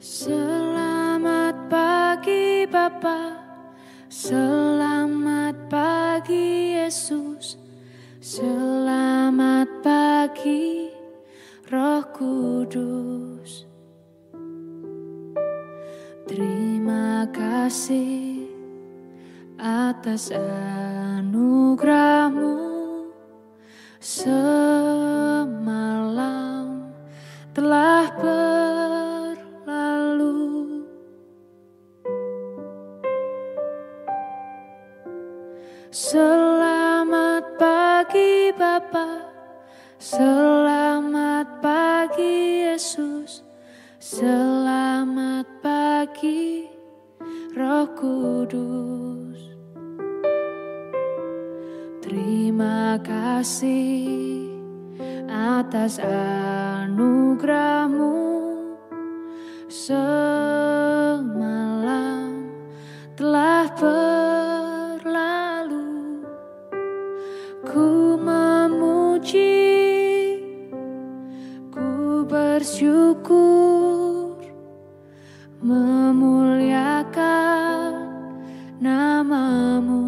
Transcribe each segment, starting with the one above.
Selamat pagi Bapa, selamat pagi Yesus, selamat pagi Roh Kudus. Terima kasih atas anugerah-Mu, semalam telah berlalu. Selamat pagi Bapa, selamat pagi Yesus, selamat pagi Roh Kudus. Terima kasih atas anugerah-Mu, semalam telah berlalu. Ku memuji, ku bersyukur, memuliakan nama-Mu.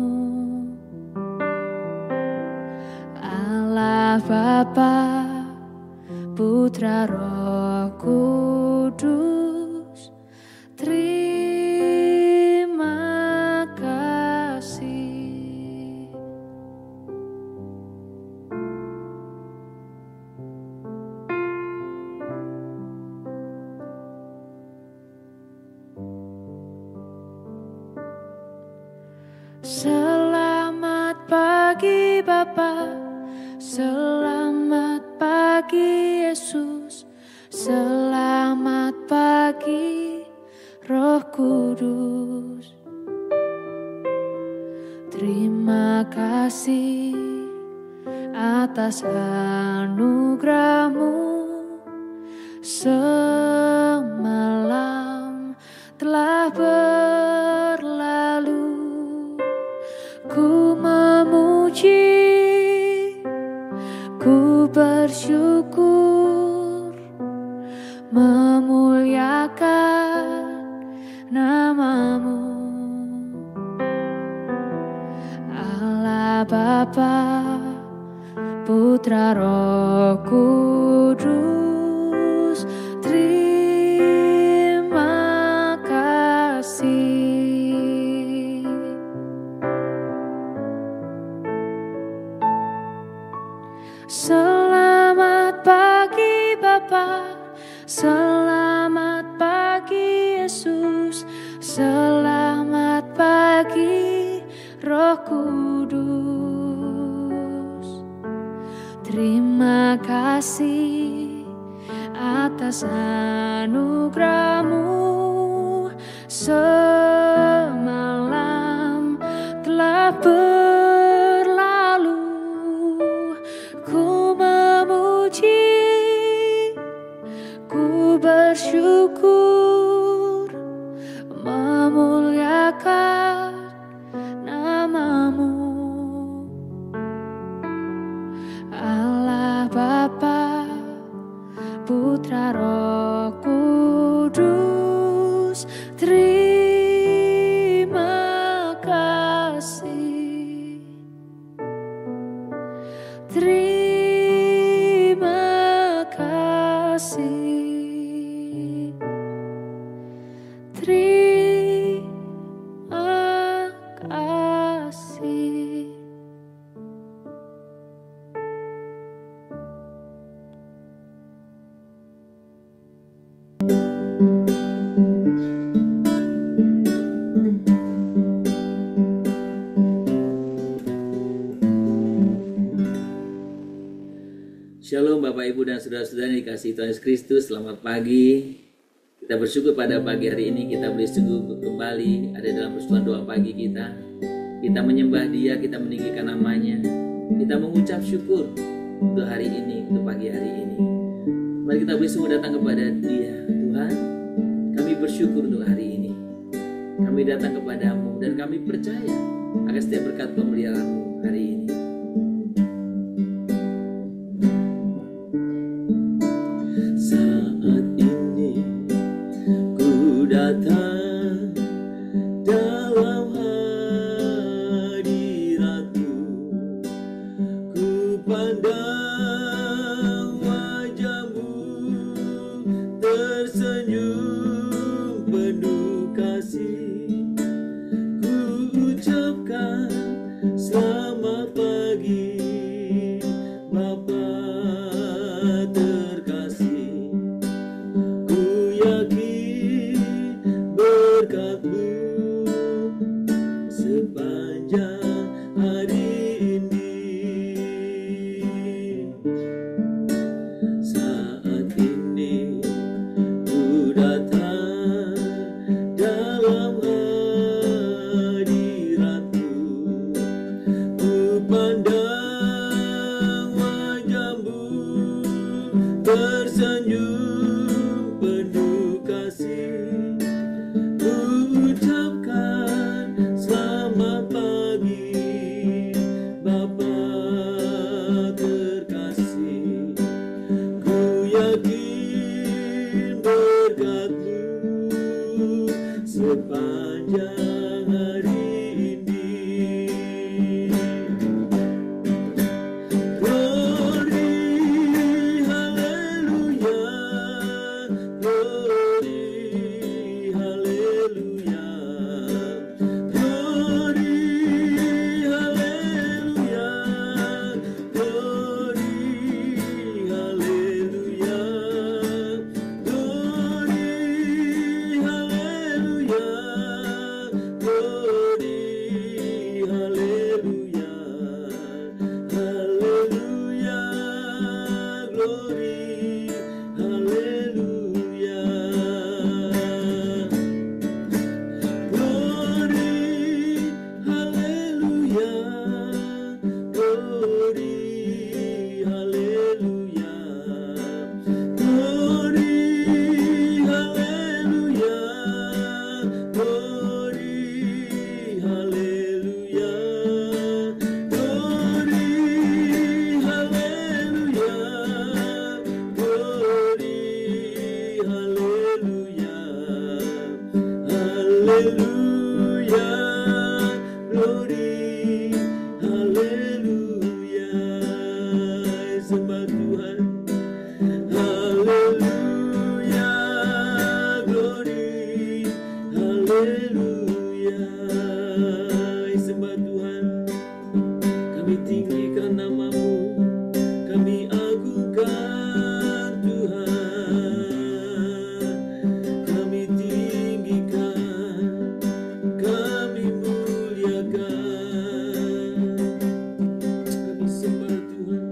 Allah Bapa, Putra Roh Kudus, terima kasih. Selamat pagi Bapa, selamat pagi Yesus, selamat pagi Roh Kudus. Terima kasih atas anugerah-Mu, semalam telah berlalu. Ku memuji, ku bersyukur, memuliakan nama-Mu. Allah Bapa, Putra Roh Kudus, terima kasih. Selamat pagi Bapa, selamat pagi Yesus, selamat pagi Roh Kudus. Terima kasih atas anugerah-Mu, semalam telah berlalu. Ku memuji, ku bersyukur, memuliakan nama-Mu. Allah Bapa, Putra Roh Kudus, terima kasih. Terima kasih. Terima kasih. Shalom Bapak Ibu dan Saudara-saudara yang dikasihi Tuhan Yesus Kristus. Selamat pagi. Kita bersyukur pada pagi hari ini kita boleh sungguh kembali ada dalam persekutuan doa pagi kita. Kita menyembah Dia, kita meninggikan nama-Nya. Kita mengucap syukur untuk hari ini, untuk pagi hari ini. Mari kita boleh sungguh datang kepada Dia. Tuhan, kami bersyukur untuk hari ini. Kami datang kepada-Mu dan kami percaya akan setiap berkat pemeliharaan-Mu hari ini. Saat ini ku tersenyum penuh kasih, ucapkan selamat pagi Bapa terkasih. Ku yakin berkat-Mu sepanjang hari ini. Glory, haleluya, glory, haleluya, glory, haleluya, glory, haleluya, glory, haleluya, glory, haleluya, haleluya, glory, haleluya. Glory, haleluya, glory, haleluya, glory, haleluya, glory, haleluya, glory, haleluya, glory, haleluya, haleluya, glory, haleluya. Sembah Tuhan. Haleluya, glory, haleluya. Sembah Tuhan. Kami tinggikan nama-Mu, kami agungkan Tuhan. Kami tinggikan, kami muliakan. Kami sembah Tuhan,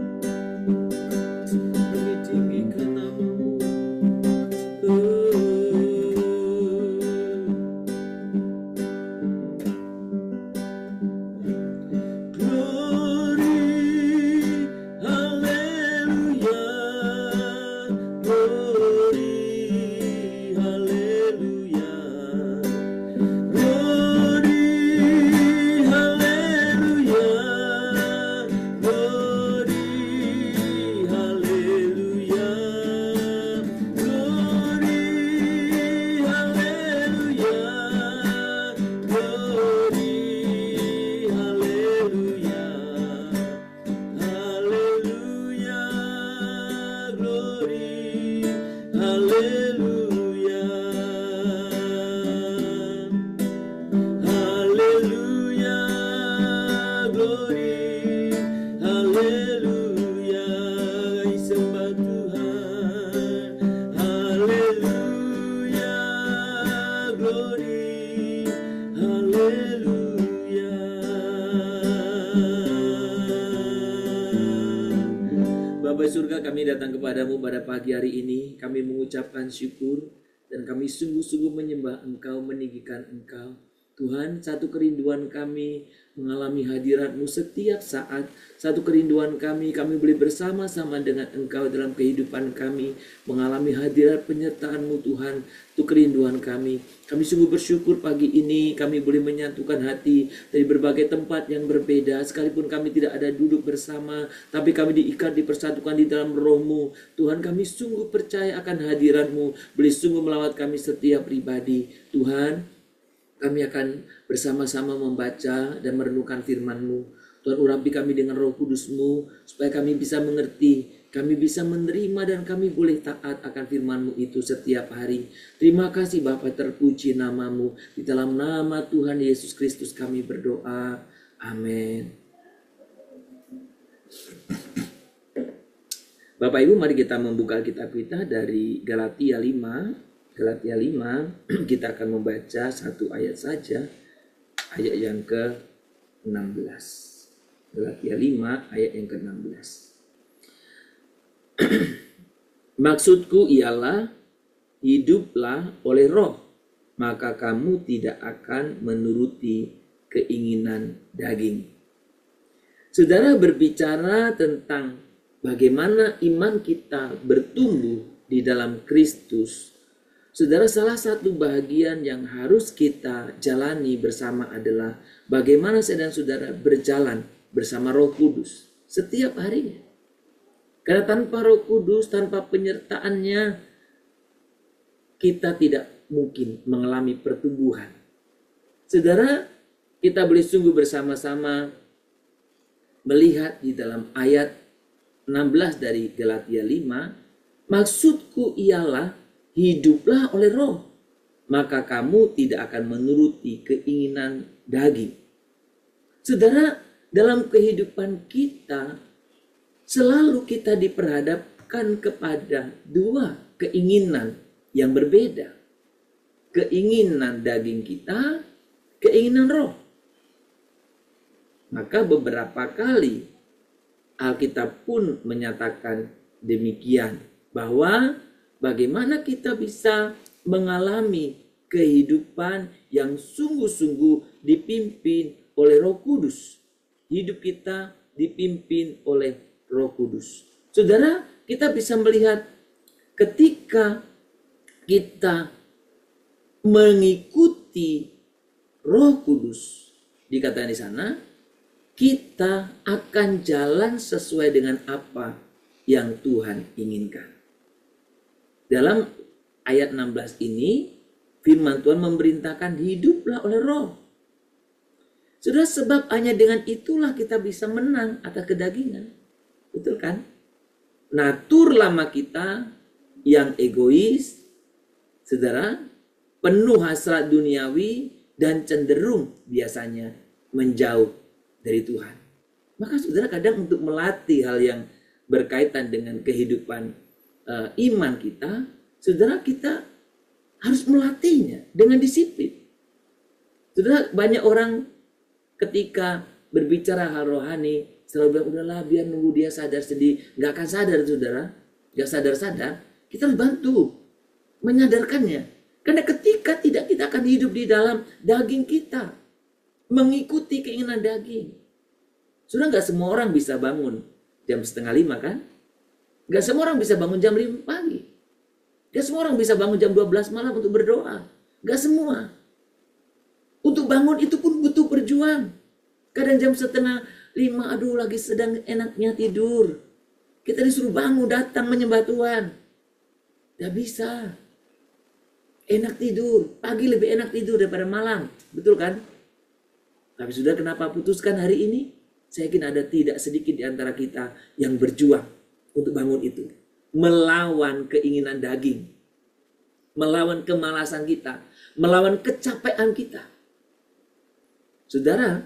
kami tinggikan nama-Mu. Glory, haleluya, glory, haleluya, glory, haleluya, glory, haleluya, glory, haleluya, glory, haleluya, haleluya, glory, haleluya, haleluya, glory, haleluya. Sembah Tuhan. Haleluya, glory, haleluya. Bapa surga, kami datang kepadamu pada pagi hari ini. Kami mengucapkan syukur dan kami sungguh-sungguh menyembah Engkau, meninggikan Engkau. Tuhan, satu kerinduan kami mengalami hadirat-Mu setiap saat. Satu kerinduan kami boleh bersama-sama dengan Engkau dalam kehidupan kami, mengalami hadirat penyertaan-Mu Tuhan. Itu kerinduan kami. Kami sungguh bersyukur pagi ini kami boleh menyatukan hati dari berbagai tempat yang berbeda. Sekalipun kami tidak ada duduk bersama, tapi kami diikat, dipersatukan di dalam Roh-Mu. Tuhan, kami sungguh percaya akan hadirat-Mu, boleh sungguh melawat kami setiap pribadi. Tuhan, kami akan bersama-sama membaca dan merenungkan firman-Mu. Tuhan, urapi kami dengan Roh Kudus-Mu, supaya kami bisa mengerti, kami bisa menerima, dan kami boleh taat akan firman-Mu itu setiap hari. Terima kasih Bapa, terpuji nama-Mu. Di dalam nama Tuhan Yesus Kristus kami berdoa. Amin. Bapak Ibu, mari kita membuka kitab kita dari Galatia 5. Galatia 5, kita akan membaca satu ayat saja, ayat yang ke-16. Galatia 5 ayat yang ke-16. Maksudku ialah, hiduplah oleh Roh, maka kamu tidak akan menuruti keinginan daging. Saudara, berbicara tentang bagaimana iman kita bertumbuh di dalam Kristus, saudara, salah satu bagian yang harus kita jalani bersama adalah bagaimana saya dan saudara berjalan bersama Roh Kudus setiap harinya. Karena tanpa Roh Kudus, tanpa penyertaannya, kita tidak mungkin mengalami pertumbuhan. Saudara, kita boleh sungguh bersama-sama melihat di dalam ayat 16 dari Galatia 5, maksudku ialah hiduplah oleh Roh, maka kamu tidak akan menuruti keinginan daging. Saudara, dalam kehidupan kita selalu kita diperhadapkan kepada dua keinginan yang berbeda. Keinginan daging kita, keinginan roh. Maka beberapa kali Alkitab pun menyatakan demikian, bahwa bagaimana kita bisa mengalami kehidupan yang sungguh-sungguh dipimpin oleh Roh Kudus. Hidup kita dipimpin oleh Roh Kudus. Saudara, kita bisa melihat ketika kita mengikuti Roh Kudus, dikatakan di sana, kita akan jalan sesuai dengan apa yang Tuhan inginkan. Dalam ayat 16 ini, firman Tuhan memerintahkan hiduplah oleh Roh. Saudara, sebab hanya dengan itulah kita bisa menang atas kedagingan. Betul kan? Natur lama kita yang egois, saudara, penuh hasrat duniawi dan cenderung biasanya menjauh dari Tuhan. Maka saudara, kadang untuk melatih hal yang berkaitan dengan kehidupan iman kita, saudara, kita harus melatihnya dengan disiplin. Saudara, banyak orang ketika berbicara hal rohani selalu bilang, udahlah biar nunggu dia sadar sendiri. Gak akan sadar, saudara. Gak sadar-sadar. Kita harus bantu menyadarkannya. Karena ketika tidak, kita akan hidup di dalam daging kita, mengikuti keinginan daging. Sudah gak semua orang bisa bangun jam 4:30 kan? Gak semua orang bisa bangun jam 5 pagi. Gak semua orang bisa bangun jam 12 malam untuk berdoa. Gak semua. Untuk bangun itu pun butuh perjuangan. Kadang jam 4:30, aduh lagi sedang enaknya tidur. Kita disuruh bangun, datang menyembah Tuhan. Gak bisa. Enak tidur. Pagi lebih enak tidur daripada malam. Betul kan? Tapi sudah, kenapa putuskan hari ini? Saya yakin ada tidak sedikit di antara kita yang berjuang untuk bangun itu. Melawan keinginan daging. Melawan kemalasan kita. Melawan kecapean kita. Saudara,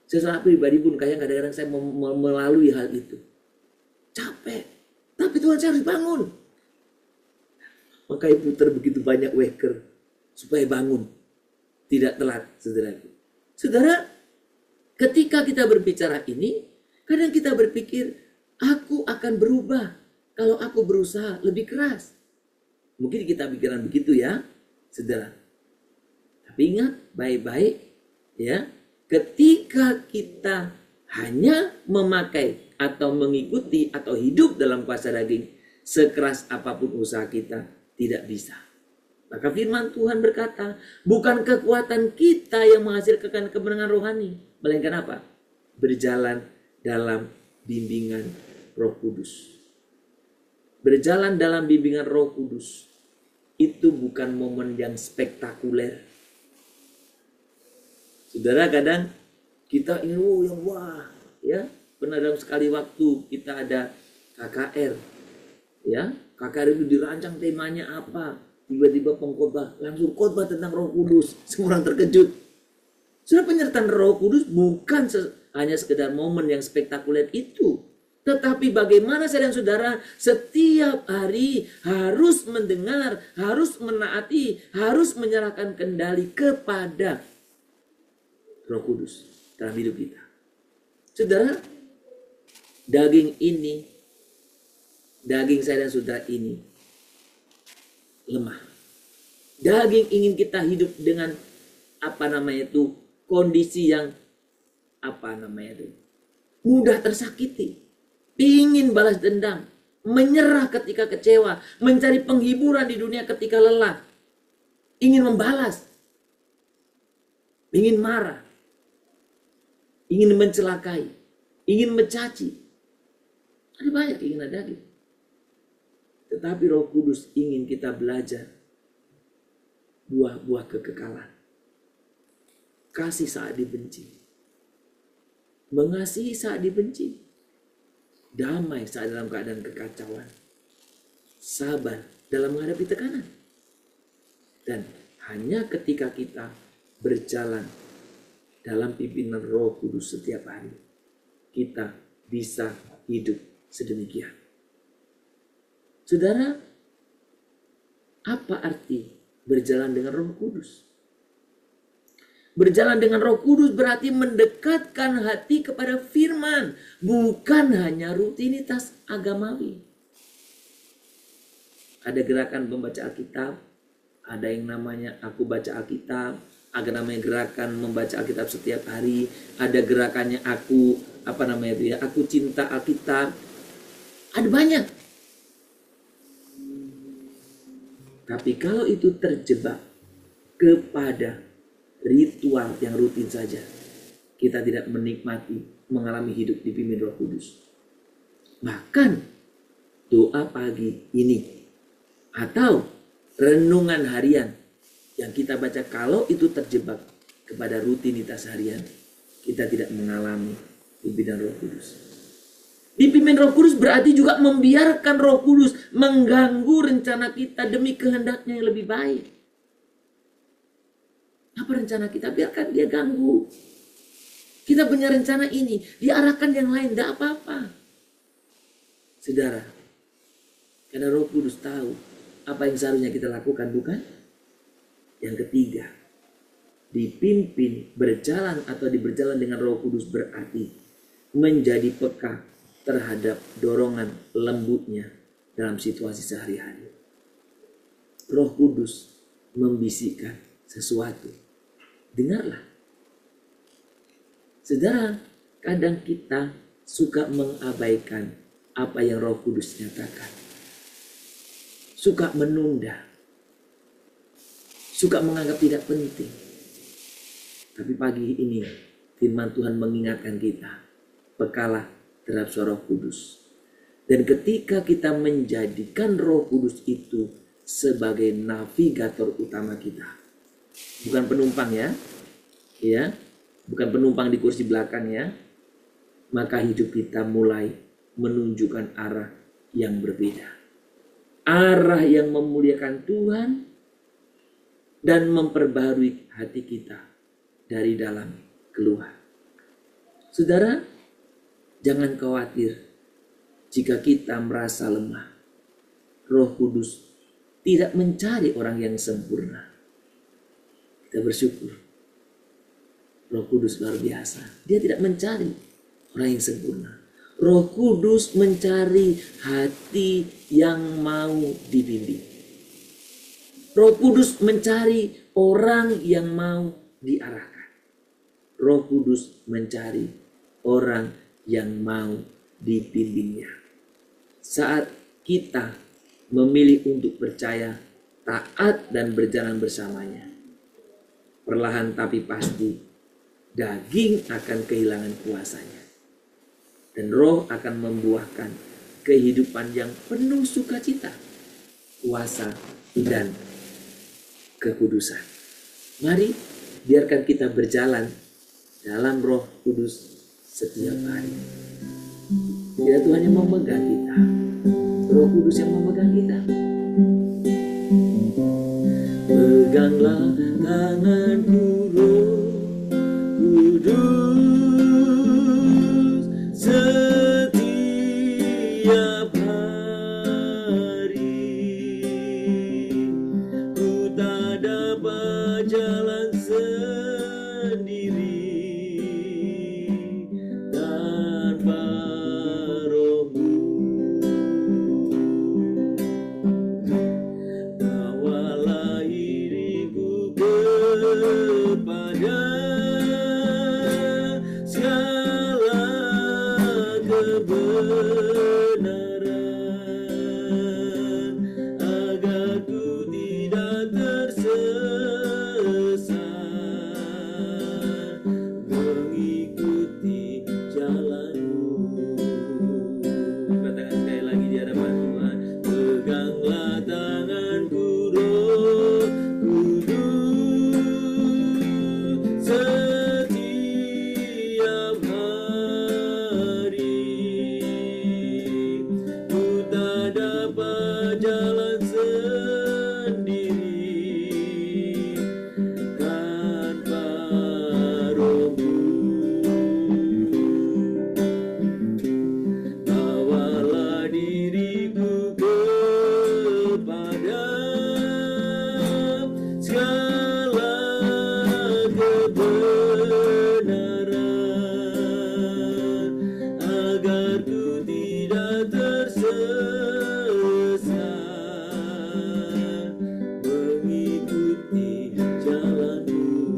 saya secara pribadi pun kadang-kadang saya melalui hal itu. Capek. Tapi Tuhan, saya harus bangun. Makanya putar begitu banyak waker supaya bangun. Tidak telat, saudara. Saudara, ketika kita berbicara ini, kadang kita berpikir, aku akan berubah kalau aku berusaha lebih keras. Mungkin kita pikiran begitu ya, saudara. Tapi ingat baik-baik ya, ketika kita hanya memakai atau mengikuti atau hidup dalam kuasa daging, sekeras apapun usaha kita, tidak bisa. Maka firman Tuhan berkata, bukan kekuatan kita yang menghasilkan kemenangan rohani, melainkan apa? Berjalan dalam bimbingan Roh Kudus. Berjalan dalam bimbingan Roh Kudus itu bukan momen yang spektakuler. Saudara, kadang kita ingin yang wah, ya. Pernah dalam sekali waktu kita ada KKR, ya. KKR itu dirancang temanya apa? Tiba-tiba pengkhotbah langsung khotbah tentang Roh Kudus. Semua orang terkejut. Sudah, penyertaan Roh Kudus bukan hanya sekedar momen yang spektakuler itu. Tetapi bagaimana saya dan saudara setiap hari harus mendengar, harus menaati, harus menyerahkan kendali kepada Roh Kudus dalam hidup kita. Saudara, daging saya dan saudara ini lemah. Daging ingin kita hidup dengan kondisi yang mudah tersakiti. ingin balas dendam, menyerah ketika kecewa, mencari penghiburan di dunia ketika lelah, ingin membalas, ingin marah, ingin mencelakai, ingin mencaci. Ada banyak keinginan daging. Tetapi Roh Kudus ingin kita belajar buah-buah kekekalan. Kasih saat dibenci, mengasihi saat dibenci, damai saat dalam keadaan kekacauan, sabar dalam menghadapi tekanan. Dan hanya ketika kita berjalan dalam pimpinan Roh Kudus setiap hari, kita bisa hidup sedemikian. Saudara, apa arti berjalan dengan Roh Kudus? Berjalan dengan Roh Kudus berarti mendekatkan hati kepada firman, bukan hanya rutinitas agamawi. Ada gerakan membaca Alkitab, ada yang namanya aku baca Alkitab, ada namanya gerakan membaca Alkitab setiap hari, ada gerakannya aku aku cinta Alkitab. Ada banyak. Tapi kalau itu terjebak kepada ritual yang rutin saja, kita tidak menikmati mengalami hidup dipimpin Roh Kudus. Bahkan doa pagi ini atau renungan harian yang kita baca, kalau itu terjebak kepada rutinitas harian, kita tidak mengalami pimpinan Roh Kudus. Dipimpin Roh Kudus berarti juga membiarkan Roh Kudus mengganggu rencana kita demi kehendaknya yang lebih baik. Apa rencana kita? Biarkan dia ganggu. Kita punya rencana ini, diarahkan yang lain, tidak apa-apa. Saudara, karena Roh Kudus tahu apa yang seharusnya kita lakukan, bukan? Yang ketiga, dipimpin berjalan atau berjalan dengan Roh Kudus berarti menjadi peka terhadap dorongan lembutnya dalam situasi sehari-hari. Roh Kudus membisikkan sesuatu. Dengarlah. Saudara, kadang kita suka mengabaikan apa yang Roh Kudus nyatakan. Suka menunda. Suka menganggap tidak penting. Tapi pagi ini firman Tuhan mengingatkan kita, pekalah terhadap suara Roh Kudus. Dan ketika kita menjadikan Roh Kudus itu sebagai navigator utama kita, bukan penumpang ya, bukan penumpang di kursi belakangnya, maka hidup kita mulai menunjukkan arah yang berbeda, arah yang memuliakan Tuhan dan memperbarui hati kita dari dalam keluar. Saudara, jangan khawatir jika kita merasa lemah. Roh Kudus tidak mencari orang yang sempurna. Kita bersyukur. Roh Kudus luar biasa. Dia tidak mencari orang yang sempurna. Roh Kudus mencari hati yang mau dibimbing. Roh Kudus mencari orang yang mau diarahkan. Roh Kudus mencari orang yang mau dibimbingnya. Saat kita memilih untuk percaya, taat dan berjalan bersamanya, perlahan tapi pasti daging akan kehilangan kuasanya dan roh akan membuahkan kehidupan yang penuh sukacita, kuasa dan kekudusan. Mari biarkan kita berjalan dalam Roh Kudus setiap hari. Biar Tuhan yang memegang kita, Roh Kudus yang memegang kita. Peganglah tanganku Roh Kudus setiap hari. Ku tak dapat jalan sendiri tanpa Roh-Mu. Bawalah diriku ke sendiri tanpa rohmu. Bawalah diriku kepada segala kebenaran, agar ku tidak tersesat mengikuti jalanmu,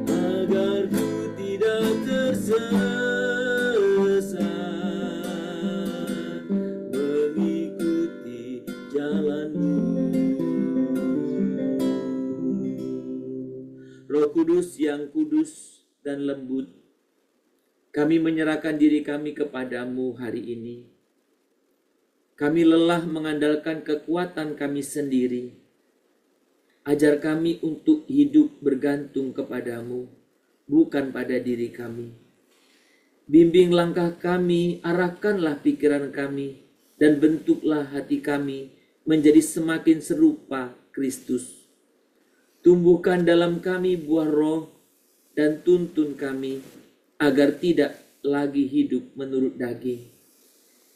agar ku tidak tersesat mengikuti jalanmu. Roh Kudus yang kudus dan lembut, kami menyerahkan diri kami kepadamu hari ini. Kami lelah mengandalkan kekuatan kami sendiri. Ajar kami untuk hidup bergantung kepadamu, bukan pada diri kami. Bimbing langkah kami, arahkanlah pikiran kami, dan bentuklah hati kami menjadi semakin serupa Kristus. Tumbuhkan dalam kami buah roh dan tuntun kami agar tidak lagi hidup menurut daging.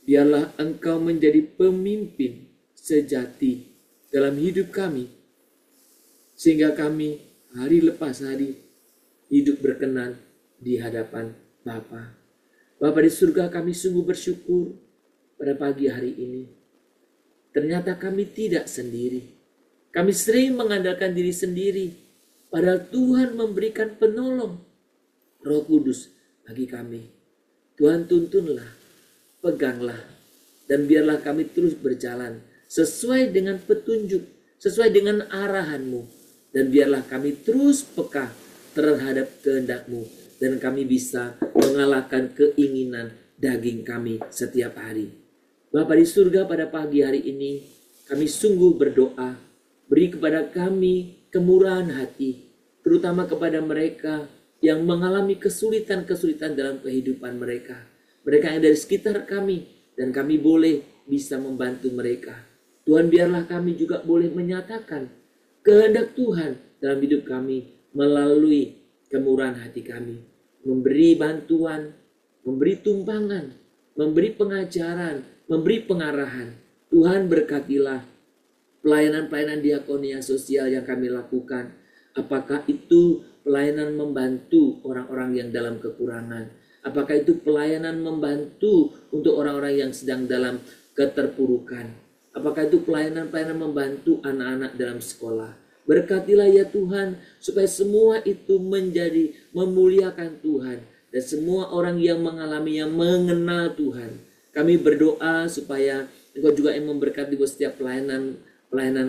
Biarlah Engkau menjadi pemimpin sejati dalam hidup kami, sehingga kami hari lepas hari hidup berkenan di hadapan Bapa. Bapa di surga, kami sungguh bersyukur pada pagi hari ini. Ternyata kami tidak sendiri. Kami sering mengandalkan diri sendiri, padahal Tuhan memberikan penolong, Roh Kudus bagi kami. Tuhan, tuntunlah, peganglah, dan biarlah kami terus berjalan sesuai dengan petunjuk, sesuai dengan arahan-Mu, dan biarlah kami terus peka terhadap kehendak-Mu, dan kami bisa mengalahkan keinginan daging kami setiap hari. Bapa di surga, pada pagi hari ini kami sungguh berdoa, beri kepada kami kemurahan hati, terutama kepada mereka yang mengalami kesulitan-kesulitan dalam kehidupan mereka. Mereka yang dari sekitar kami, dan kami boleh bisa membantu mereka. Tuhan, biarlah kami juga boleh menyatakan kehendak Tuhan dalam hidup kami melalui kemurahan hati kami. Memberi bantuan, memberi tumpangan, memberi pengajaran, memberi pengarahan. Tuhan, berkatilah pelayanan-pelayanan diakonia sosial yang kami lakukan. Apakah itu pelayanan membantu orang-orang yang dalam kekurangan? Apakah itu pelayanan membantu untuk orang-orang yang sedang dalam keterpurukan? Apakah itu pelayanan-pelayanan membantu anak-anak dalam sekolah? Berkatilah ya Tuhan, supaya semua itu menjadi memuliakan Tuhan, dan semua orang yang mengalaminya mengenal Tuhan. Kami berdoa supaya Engkau juga yang memberkati setiap pelayanan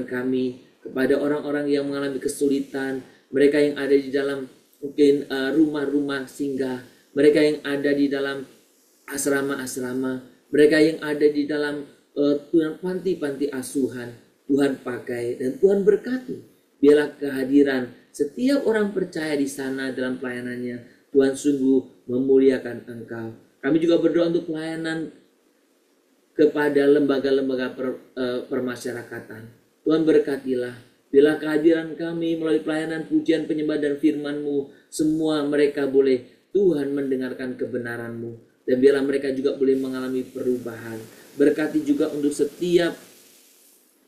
kami kepada orang-orang yang mengalami kesulitan, mereka yang ada di dalam mungkin rumah-rumah singgah, mereka yang ada di dalam asrama-asrama, mereka yang ada di dalam panti-panti asuhan. Tuhan pakai dan Tuhan berkati. Biarlah kehadiran setiap orang percaya di sana dalam pelayanannya, Tuhan sungguh memuliakan Engkau. Kami juga berdoa untuk pelayanan kepada lembaga-lembaga permasyarakatan. Tuhan berkatilah, bila kehadiran kami melalui pelayanan pujian penyembah dan firman-Mu, semua mereka boleh Tuhan mendengarkan kebenaran-Mu, dan biarlah mereka juga boleh mengalami perubahan. Berkati juga untuk setiap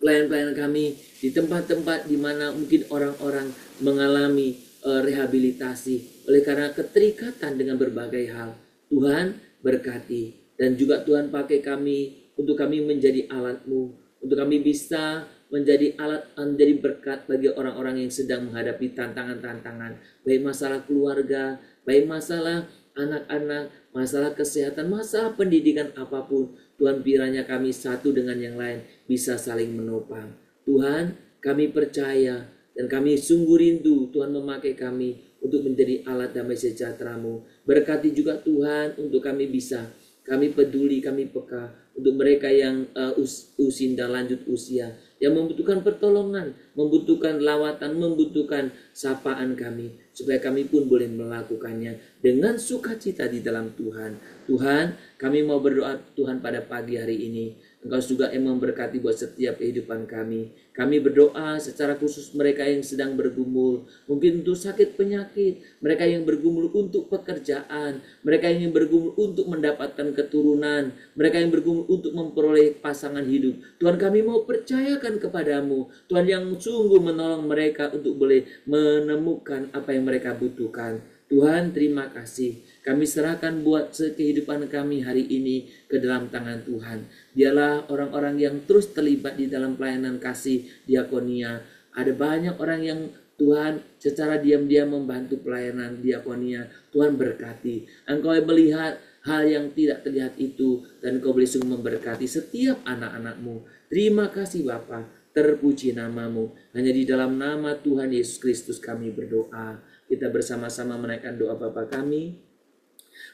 pelayan-pelayan kami di tempat-tempat di mana mungkin orang-orang mengalami rehabilitasi oleh karena keterikatan dengan berbagai hal. Tuhan berkati. Dan juga Tuhan pakai kami untuk kami menjadi alat-Mu, untuk kami bisa menjadi alat, menjadi berkat bagi orang-orang yang sedang menghadapi tantangan-tantangan, baik masalah keluarga, baik masalah anak-anak, masalah kesehatan, masalah pendidikan apapun. Tuhan, kiranya kami satu dengan yang lain bisa saling menopang. Tuhan, kami percaya dan kami sungguh rindu Tuhan memakai kami untuk menjadi alat damai sejahtera-Mu. Berkati juga Tuhan untuk kami bisa, kami peduli, kami peka untuk mereka yang usia lanjut usia, yang membutuhkan pertolongan, membutuhkan lawatan, membutuhkan sapaan kami, supaya kami pun boleh melakukannya dengan sukacita di dalam Tuhan. Tuhan, kami mau berdoa Tuhan pada pagi hari ini, Engkau juga yang memberkati buat setiap kehidupan kami. Kami berdoa secara khusus mereka yang sedang bergumul, mungkin untuk sakit penyakit, mereka yang bergumul untuk pekerjaan, mereka yang bergumul untuk mendapatkan keturunan, mereka yang bergumul untuk memperoleh pasangan hidup. Tuhan, kami mau percayakan kepadamu, Tuhan yang sungguh menolong mereka untuk boleh menemukan apa yang mereka butuhkan. Tuhan, terima kasih. Kami serahkan buat kehidupan kami hari ini ke dalam tangan Tuhan. Dialah orang-orang yang terus terlibat di dalam pelayanan kasih diakonia. Ada banyak orang yang Tuhan secara diam-diam membantu pelayanan diakonia. Tuhan berkati. Engkau melihat hal yang tidak terlihat itu, dan Engkau boleh sungguh memberkati setiap anak-anak-Mu. Terima kasih Bapa. Terpuji namamu. Hanya di dalam nama Tuhan Yesus Kristus kami berdoa. Kita bersama-sama menaikkan doa Bapa kami.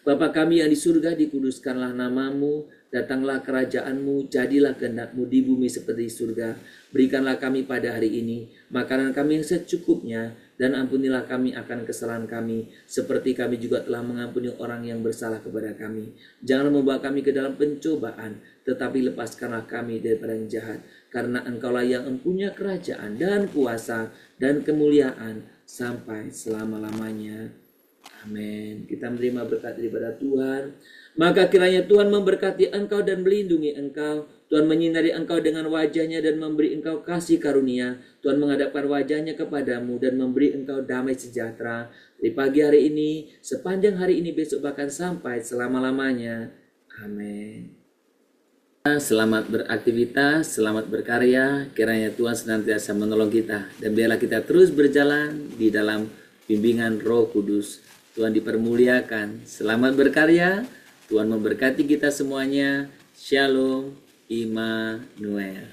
Bapa kami yang di surga, dikuduskanlah namamu, datanglah kerajaanmu, jadilah kehendakmu di bumi seperti di surga. Berikanlah kami pada hari ini makanan kami yang secukupnya, dan ampunilah kami akan kesalahan kami, seperti kami juga telah mengampuni orang yang bersalah kepada kami. Janganlah membawa kami ke dalam pencobaan, tetapi lepaskanlah kami daripada yang jahat. Karena Engkaulah yang mempunyai kerajaan dan kuasa dan kemuliaan sampai selama-lamanya. Amin. Kita menerima berkat daripada Tuhan. Maka kiranya Tuhan memberkati engkau dan melindungi engkau. Tuhan menyinari engkau dengan wajahnya dan memberi engkau kasih karunia. Tuhan menghadapkan wajahnya kepadamu dan memberi engkau damai sejahtera. Dari pagi hari ini, sepanjang hari ini, besok bahkan sampai selama-lamanya. Amin. Selamat beraktivitas, selamat berkarya. Kiranya Tuhan senantiasa menolong kita. Dan biarlah kita terus berjalan di dalam bimbingan Roh Kudus. Tuhan dipermuliakan. Selamat berkarya. Tuhan memberkati kita semuanya. Shalom. Immanuel.